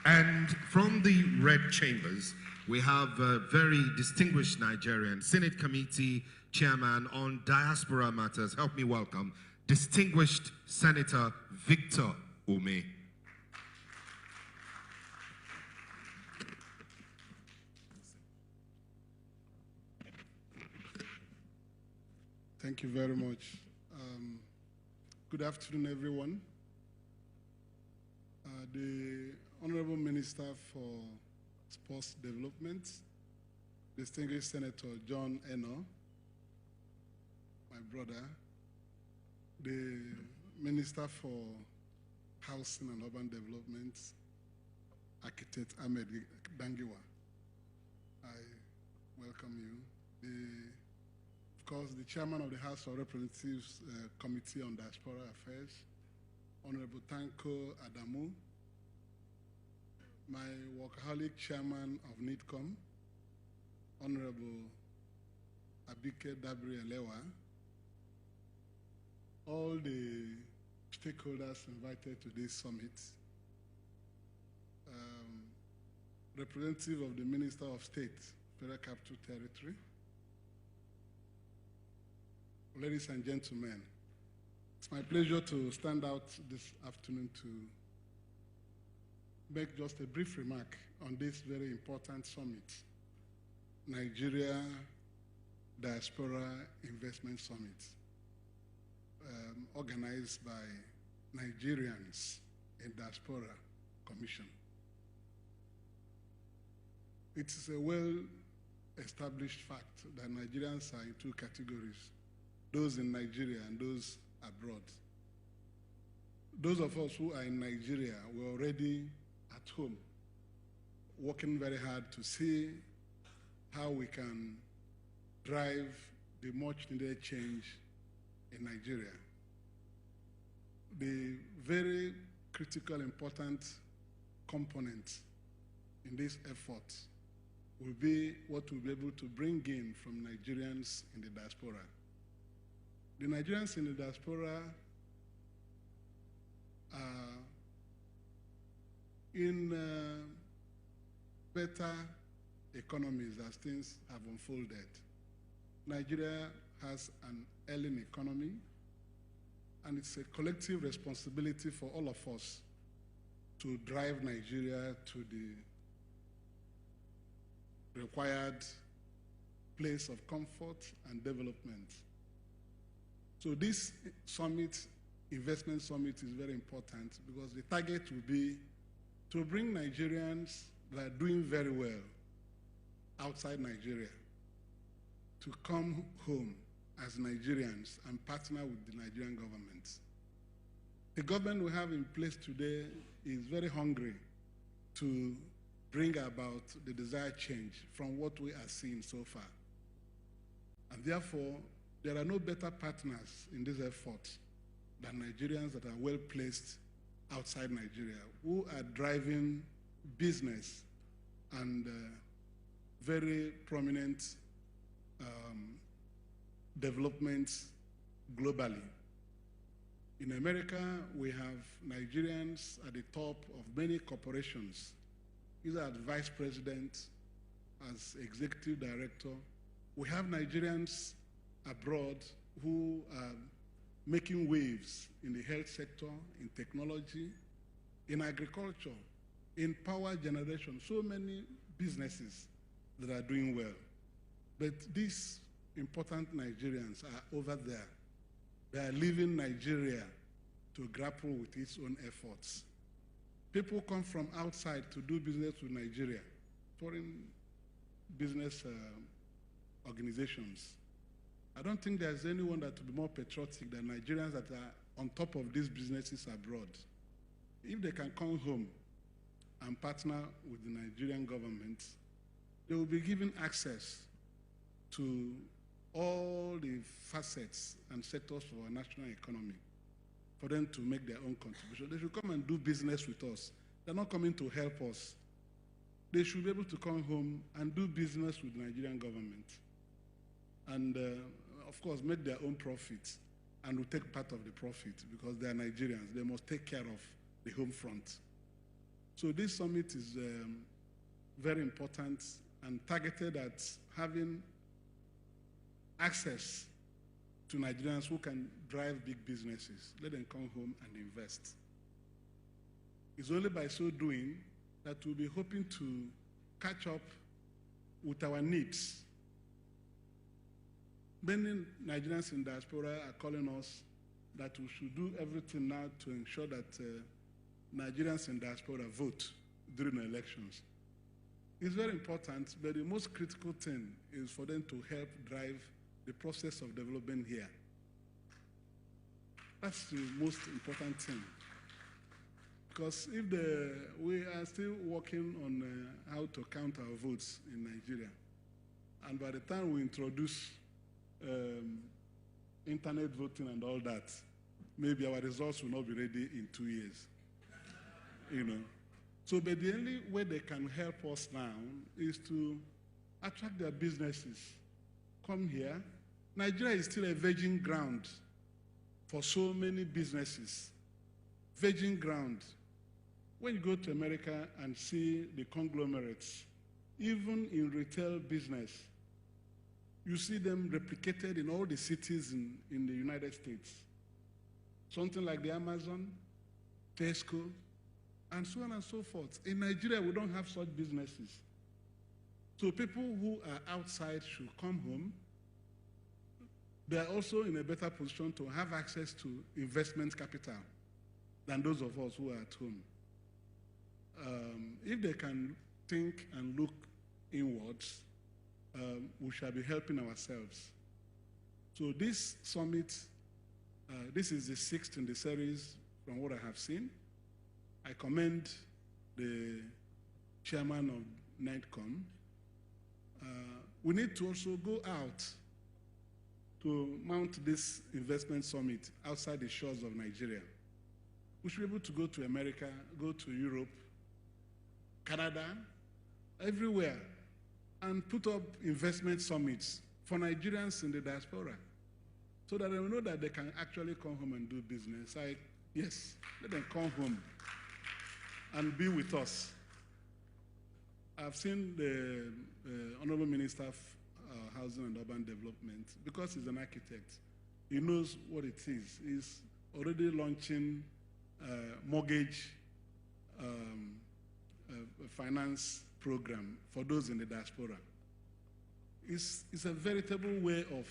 And from the red chambers, we have a very distinguished Nigerian Senate Committee Chairman on Diaspora Matters. Help me welcome distinguished Senator Victor Umeh. Thank you very much. Good afternoon, everyone. The Honorable Minister for Sports Development, distinguished Senator John Eno, my brother, the Minister for Housing and Urban Development, Architect Ahmed Dangiwa. I welcome you. Of course, the Chairman of the House of Representatives Committee on Diaspora Affairs, Honorable Tanko Adamu, my workaholic Chairman of NIDCOM, Honorable Abike Dabri Elewa, all the stakeholders invited to this summit, representative of the Minister of State, Federal Capital Territory, ladies and gentlemen, it's my pleasure to stand out this afternoon to make just a brief remark on this very important summit, Nigeria Diaspora Investment Summit, organized by Nigerians in Diaspora Commission. It is a well-established fact that Nigerians are in two categories, those in Nigeria and those abroad. Those of us who are in Nigeria were already at home, working very hard to see how we can drive the much needed change in Nigeria. The very critical, important component in this effort will be what we'll be able to bring in from Nigerians in the diaspora. The Nigerians in the diaspora are in better economies as things have unfolded. Nigeria has an ailing economy, and it's a collective responsibility for all of us to drive Nigeria to the required place of comfort and development. So this summit, investment summit, is very important because the target will be to bring Nigerians that are doing very well outside Nigeria to come home as Nigerians and partner with the Nigerian government. The government we have in place today is very hungry to bring about the desired change from what we are seeing so far. And therefore, there are no better partners in this effort than Nigerians that are well placed outside Nigeria, who are driving business and very prominent developments globally. In America, we have Nigerians at the top of many corporations, either as vice president, as executive director. We have Nigerians abroad who are making waves in the health sector, in technology, in agriculture, in power generation, so many businesses that are doing well. But these important Nigerians are over there. They are leaving Nigeria to grapple with its own efforts. People come from outside to do business with Nigeria, foreign business organizations. I don't think there's anyone that will be more patriotic than Nigerians that are on top of these businesses abroad. If they can come home and partner with the Nigerian government, they will be given access to all the facets and sectors of our national economy for them to make their own contribution. They should come and do business with us. They're not coming to help us. They should be able to come home and do business with the Nigerian government. And of course, make their own profits, and will take part of the profit because they are Nigerians. They must take care of the home front. So this summit is very important and targeted at having access to Nigerians who can drive big businesses. Let them come home and invest. It's only by so doing that we'll be hoping to catch up with our needs. Many Nigerians in diaspora are calling us that we should do everything now to ensure that Nigerians in diaspora vote during the elections. It's very important, but the most critical thing is for them to help drive the process of development here. That's the most important thing. Because if we are still working on how to count our votes in Nigeria, and by the time we introduce internet voting and all that, maybe our results will not be ready in 2 years. You know. So, but the only way they can help us now is to attract their businesses. Come here. Nigeria is still a virgin ground for so many businesses. Virgin ground. When you go to America and see the conglomerates, even in retail business, you see them replicated in all the cities in the United States. Something like the Amazon, Tesco, and so on and so forth. In Nigeria, we don't have such businesses. So people who are outside should come home. They are also in a better position to have access to investment capital than those of us who are at home. If they can think and look inwards, we shall be helping ourselves. So this summit, this is the 6th in the series from what I have seen. I commend the chairman of NITCOM. We need to also go out to mount this investment summit outside the shores of Nigeria. We should be able to go to America, go to Europe, Canada, everywhere, and put up investment summits for Nigerians in the diaspora so that they will know that they can actually come home and do business. Yes, let them come home and be with us. I've seen the Honorable Minister of Housing and Urban Development. Because he's an architect, he knows what it is. He's already launching mortgage finance program for those in the diaspora. It's a veritable way of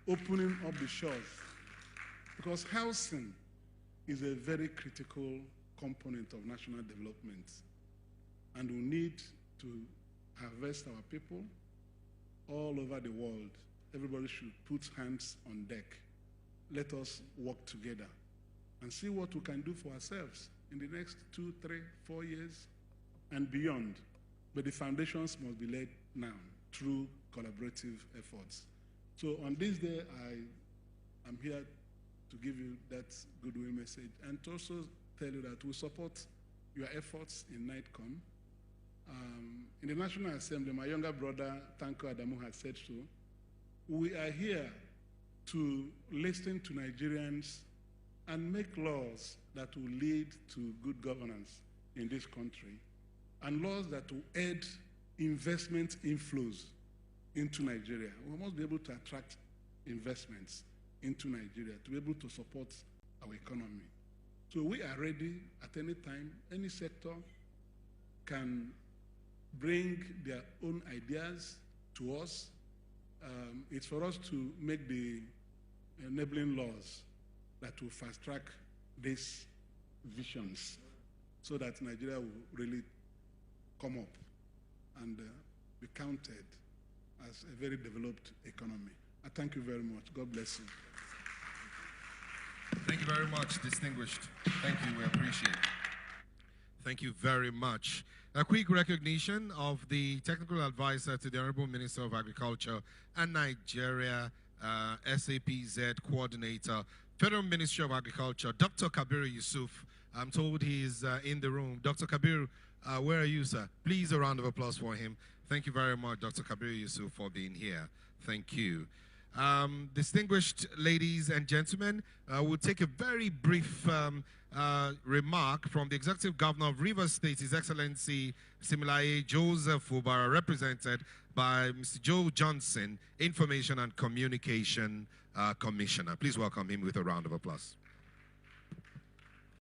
opening up the shores, because housing is a very critical component of national development, and we need to harvest our people all over the world. Everybody should put hands on deck. Let us work together and see what we can do for ourselves in the next 2, 3, 4 years and beyond. But the foundations must be laid now through collaborative efforts. So on this day, I am here to give you that goodwill message and to also tell you that we support your efforts in NITCOM. In the National Assembly, my younger brother, Tanko Adamu, has said so. We are here to listen to Nigerians and make laws that will lead to good governance in this country, and laws that will aid investment inflows into Nigeria. We must be able to attract investments into Nigeria to be able to support our economy. So we are ready at any time. Any sector can bring their own ideas to us. It's for us to make the enabling laws that will fast-track these visions so that Nigeria will really come up and be counted as a very developed economy. I thank you very much. God bless you. Thank you very much, distinguished. Thank you, we appreciate it. Thank you very much. A quick recognition of the technical advisor to the Honorable Minister of Agriculture and Nigeria, SAPZ Coordinator, Federal Ministry of Agriculture, Dr. Kabiru Yusuf. I'm told he is in the room. Dr. Kabiru, where are you, sir? Please, a round of applause for him. Thank you very much, Dr. Kabiru Yusuf, for being here. Thank you. Distinguished ladies and gentlemen, we'll take a very brief remark from the Executive Governor of Rivers State, His Excellency Similaye Joseph Ubara, represented by Mr. Joe Johnson, Information and Communication Commissioner. Please welcome him with a round of applause.